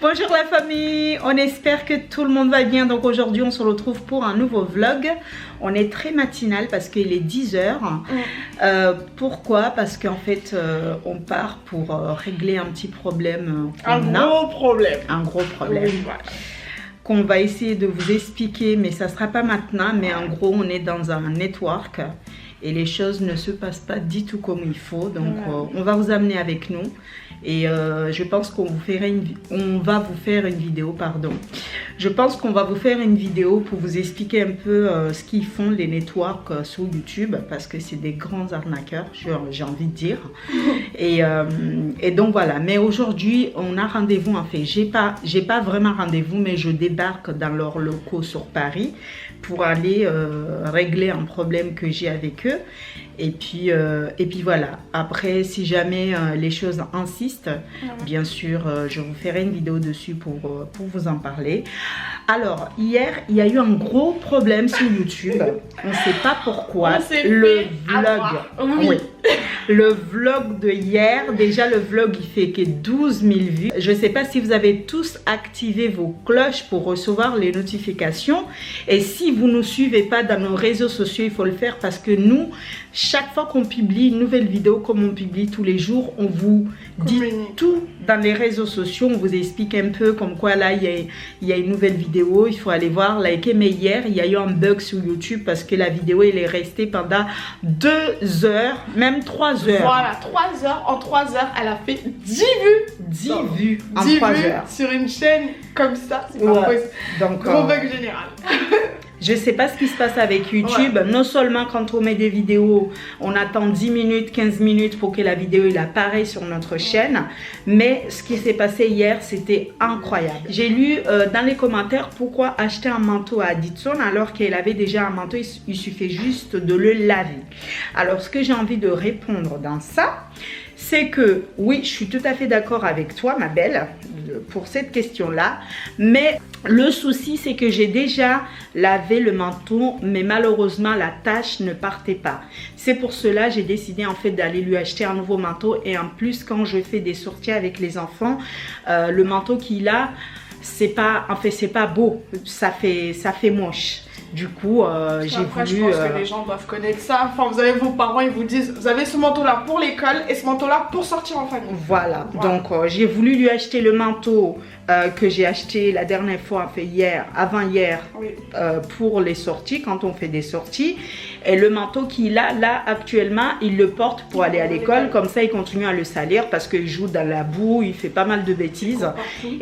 Bonjour la famille, on espère que tout le monde va bien. Donc aujourd'hui on se retrouve pour un nouveau vlog. On est très matinal parce qu'il est 10 h. Pourquoi? Parce qu'en fait on part pour régler un petit problème. Un gros problème. Oui, voilà. Qu'on va essayer de vous expliquer, mais ça sera pas maintenant. Mais en gros on est dans un network et les choses ne se passent pas du tout comme il faut. Donc on va vous amener avec nous. Et je pense qu'on va vous faire une vidéo, pardon. Je pense qu'on va vous faire une vidéo pour vous expliquer un peu ce qu'ils font les networks sur YouTube, parce que c'est des grands arnaqueurs, j'ai envie de dire. Et donc voilà. Mais aujourd'hui, on a rendez-vous. En fait, j'ai pas vraiment rendez-vous, mais je débarque dans leurs locaux sur Paris pour aller régler un problème que j'ai avec eux. Et puis voilà. Après, si jamais les choses insistent, bien sûr, je vous ferai une vidéo dessus pour vous en parler. Alors, hier, il y a eu un gros problème sur YouTube. On ne sait pas pourquoi. Le vlog. Oui. Le vlog de hier, déjà le vlog il fait que 12 000 vues. Je ne sais pas si vous avez tous activé vos cloches pour recevoir les notifications. Et si vous ne nous suivez pas dans nos réseaux sociaux, il faut le faire parce que nous, chaque fois qu'on publie une nouvelle vidéo, comme on publie tous les jours, on vous dit tout dans les réseaux sociaux. On vous explique un peu comme quoi là, il y a une nouvelle vidéo, il faut aller voir, liker. Mais hier, il y a eu un bug sur YouTube parce que la vidéo, elle est restée pendant 2 heures, même 3 heures. Voilà, 3 heures. En 3 heures, elle a fait 10 vues. 10 vues en 3 heures. Sur une chaîne comme ça, c'est pas possible. Donc, gros bug général. Je ne sais pas ce qui se passe avec YouTube. Non seulement quand on met des vidéos, on attend 10 minutes, 15 minutes pour que la vidéo elle apparaisse sur notre chaîne. Mais ce qui s'est passé hier, c'était incroyable. J'ai lu dans les commentaires pourquoi acheter un manteau à Adidson alors qu'elle avait déjà un manteau, il suffit juste de le laver. Alors ce que j'ai envie de répondre dans ça, c'est que oui, je suis tout à fait d'accord avec toi, ma belle, pour cette question-là. Mais le souci, c'est que j'ai déjà lavé le manteau, mais malheureusement, la tache ne partait pas. C'est pour cela j'ai décidé en fait d'aller lui acheter un nouveau manteau. Et en plus, quand je fais des sorties avec les enfants, le manteau qu'il a, c'est pas beau. Ça fait moche. Du coup, j'ai voulu... Je pense que les gens doivent connaître ça. Enfin, vous avez vos parents, ils vous disent, vous avez ce manteau-là pour l'école et ce manteau-là pour sortir en famille. Voilà. Donc, j'ai voulu lui acheter le manteau que j'ai acheté la dernière fois, en fait hier, avant-hier, pour les sorties, quand on fait des sorties. Et le manteau qu'il a là actuellement, il le porte pour aller à l'école. Comme ça, il continue à le salir parce qu'il joue dans la boue, il fait pas mal de bêtises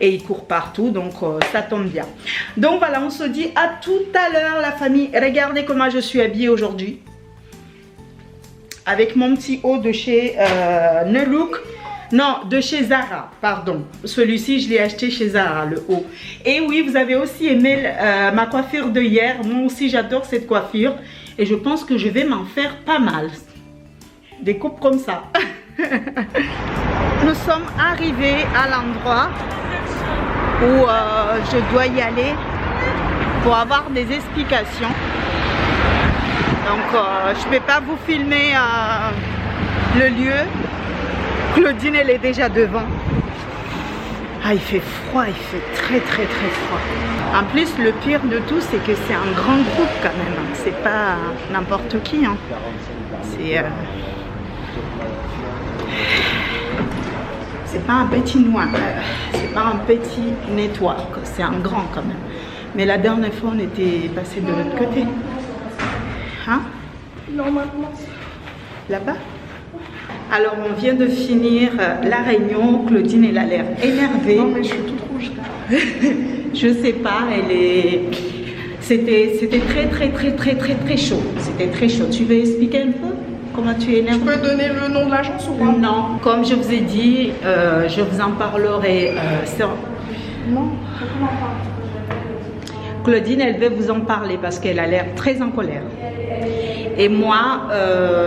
et il court partout. Donc, ça tombe bien. Donc, voilà, on se dit à tout à l'heure, la famille. Regardez comment je suis habillée aujourd'hui. Avec mon petit haut de chez Nelook. Non, de chez Zara, pardon. Celui-ci, je l'ai acheté chez Zara, le haut. Et oui, vous avez aussi aimé ma coiffure de hier. Moi aussi, j'adore cette coiffure. Et je pense que je vais m'en faire pas mal. Des coupes comme ça. Nous sommes arrivés à l'endroit où je dois y aller pour avoir des explications. Donc, je ne vais pas vous filmer le lieu. Claudine, elle est déjà devant. Ah, il fait froid, il fait très froid. En plus, le pire de tout, c'est que c'est un grand groupe quand même. C'est pas n'importe qui. Hein. C'est pas un petit noir. C'est pas un petit network. C'est un grand quand même. Mais la dernière fois, on était passé de l'autre côté. Hein? Normalement. Là-bas? Alors, on vient de finir la réunion. Claudine, elle a l'air énervée. Non, mais je suis toute rouge. Je sais pas, c'était très chaud. C'était très chaud. Tu veux expliquer un peu comment tu es énervée? Je peux donner le nom de l'agence ou pas? Non, comme je vous ai dit, je vous en parlerai. Non, comment on parle? Claudine, elle veut vous en parler parce qu'elle a l'air très en colère. Et moi,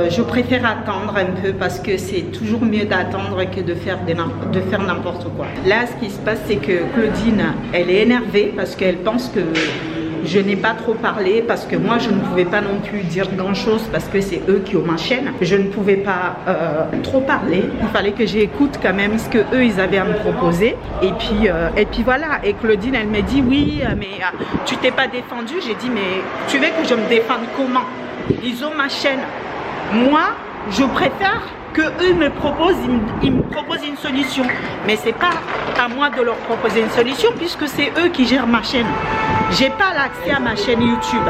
je préfère attendre un peu parce que c'est toujours mieux d'attendre que de faire n'importe quoi. Là, ce qui se passe, c'est que Claudine, elle est énervée parce qu'elle pense que je n'ai pas trop parlé parce que moi je ne pouvais pas non plus dire grand chose parce que c'est eux qui ont ma chaîne. Je ne pouvais pas trop parler. Il fallait que j'écoute quand même ce que eux ils avaient à me proposer. Et puis voilà. Et Claudine elle me dit oui mais tu t'es pas défendue. J'ai dit mais tu veux que je me défende comment? Ils ont ma chaîne. Moi je préfère que eux me proposent, ils me proposent une solution. Mais c'est pas à moi de leur proposer une solution puisque c'est eux qui gèrent ma chaîne. J'ai pas l'accès à ma chaîne YouTube.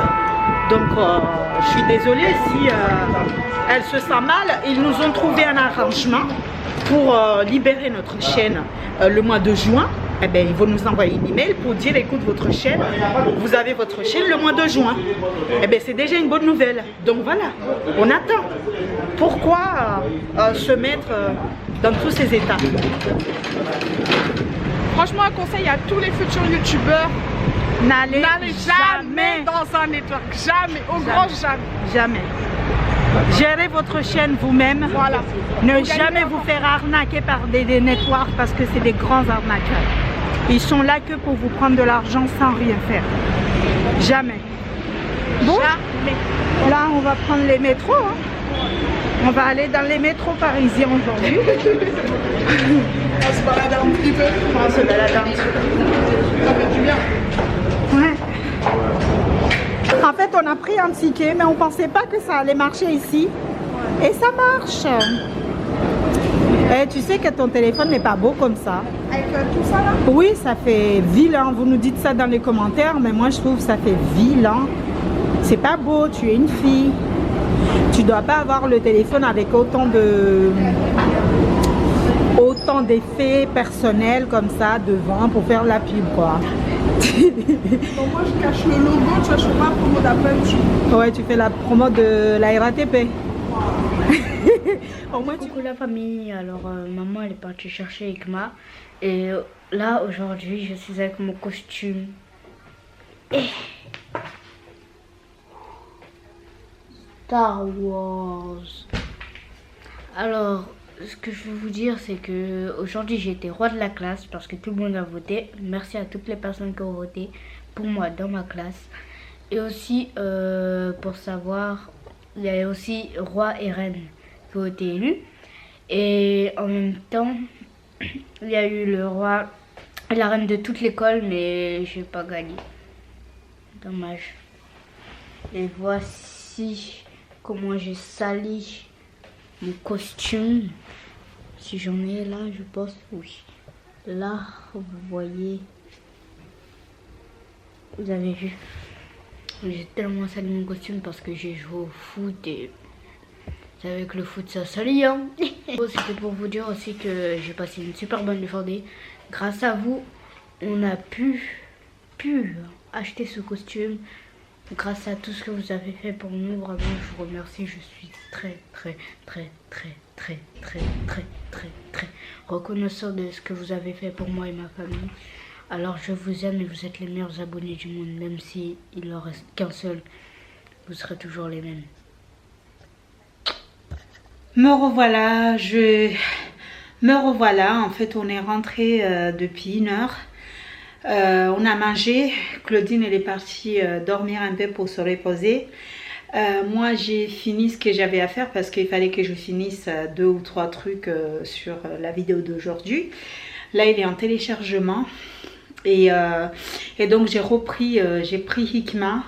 Donc je suis désolée si elle se sent mal. Ils nous ont trouvé un arrangement pour libérer notre chaîne le mois de juin. Eh bien, ils vont nous envoyer une email pour dire écoute votre chaîne, vous avez votre chaîne le mois de juin. Eh bien, c'est déjà une bonne nouvelle. Donc voilà, on attend. Pourquoi se mettre dans tous ces états? Franchement, un conseil à tous les futurs youtubeurs, N'allez jamais dans un network, jamais, au grand jamais. Jamais. Gérez votre chaîne vous-même. Voilà. Ne jamais vous faire arnaquer par des networks parce que c'est des grands arnaqueurs. Ils sont là que pour vous prendre de l'argent sans rien faire. Jamais. Bon, Jamais. là on va prendre les métros. Hein. On va aller dans les métros parisiens aujourd'hui. On se balade un petit peu. On se balade un petit peu. Ça fait du bien. Ouais. En fait, on a pris un ticket, mais on pensait pas que ça allait marcher ici. Et ça marche. Et tu sais que ton téléphone n'est pas beau comme ça. Avec tout ça là? Oui, ça fait vilain. Vous nous dites ça dans les commentaires, mais moi je trouve que ça fait vilain. C'est pas beau, tu es une fille. Tu dois pas avoir le téléphone avec autant d'effets personnels comme ça devant pour faire la pub quoi. Donc moi je cache le logo, tu vois, je fais ma promo d'Apple. Ouais, tu fais la promo de la RATP. Au moins, coucou la famille, alors maman elle est partie chercher Ikma et là aujourd'hui je suis avec mon costume et Star Wars. Alors ce que je veux vous dire c'est que aujourd'hui j'ai été roi de la classe parce que tout le monde a voté. Merci à toutes les personnes qui ont voté pour moi dans ma classe. Et aussi pour savoir, il y a aussi roi et reine qui ont été élus. Et en même temps, il y a eu le roi et la reine de toute l'école, mais je n'ai pas gagné. Dommage. Et voici comment j'ai sali mon costume. Si j'en ai là, je pense, oui. Là, vous voyez, vous avez vu. J'ai tellement sali mon costume parce que j'ai joué au foot et c'est avec le foot ça salit hein. C'était pour vous dire aussi que j'ai passé une super bonne journée. Grâce à vous, on a pu acheter ce costume. Grâce à tout ce que vous avez fait pour nous, vraiment je vous remercie. Je suis très reconnaissant de ce que vous avez fait pour moi et ma famille. Alors je vous aime et vous êtes les meilleurs abonnés du monde. Même si il en reste qu'un seul, vous serez toujours les mêmes. Me revoilà, me revoilà. En fait, on est rentré depuis 1 heure. On a mangé. Claudine, elle est partie dormir un peu pour se reposer. Moi, j'ai fini ce que j'avais à faire parce qu'il fallait que je finisse 2 ou 3 trucs sur la vidéo d'aujourd'hui. Là, il est en téléchargement. Et donc, j'ai pris Hikma.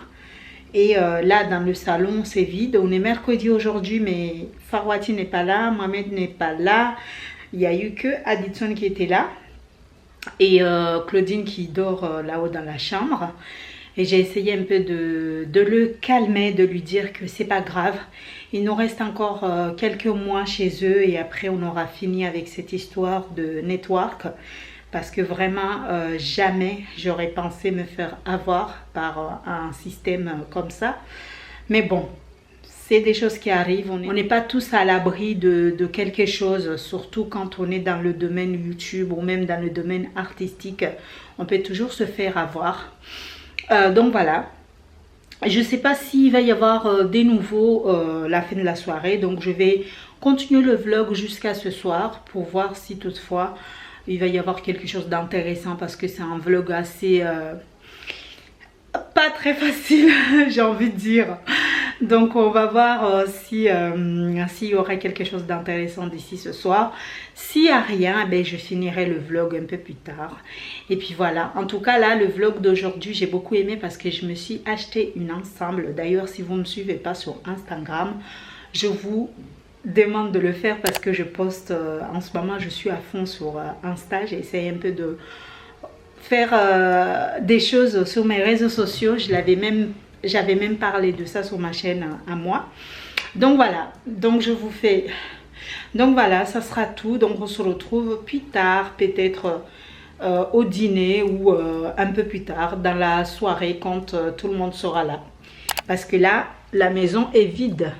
Et là, dans le salon, c'est vide. On est mercredi aujourd'hui, mais Farwati n'est pas là, Mohamed n'est pas là. Il n'y a eu que Aditson qui était là. Et Claudine qui dort là-haut dans la chambre. Et j'ai essayé un peu de le calmer, de lui dire que c'est pas grave. Il nous reste encore quelques mois chez eux et après on aura fini avec cette histoire de network. Parce que vraiment, jamais j'aurais pensé me faire avoir par un système comme ça. Mais bon, c'est des choses qui arrivent. On n'est pas tous à l'abri de quelque chose, surtout quand on est dans le domaine YouTube ou même dans le domaine artistique. On peut toujours se faire avoir. Donc voilà. Je ne sais pas s'il va y avoir des nouveaux la fin de la soirée. Donc je vais continuer le vlog jusqu'à ce soir pour voir si toutefois il va y avoir quelque chose d'intéressant parce que c'est un vlog assez pas très facile, j'ai envie de dire. Donc on va voir s'il y aura quelque chose d'intéressant d'ici ce soir. S'il n'y a rien, ben, je finirai le vlog un peu plus tard. Et puis voilà, en tout cas là, le vlog d'aujourd'hui, j'ai beaucoup aimé parce que je me suis acheté une ensemble. D'ailleurs, si vous ne me suivez pas sur Instagram, je vous demande de le faire parce que je poste, en ce moment, je suis à fond sur Insta. J'essaie un peu de faire des choses sur mes réseaux sociaux. J'avais même parlé de ça sur ma chaîne à moi. Donc voilà, donc je vous fais... Donc voilà, ça sera tout. Donc on se retrouve plus tard, peut-être au dîner ou un peu plus tard dans la soirée quand tout le monde sera là. Parce que là, la maison est vide.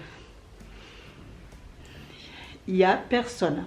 Il n'y a personne.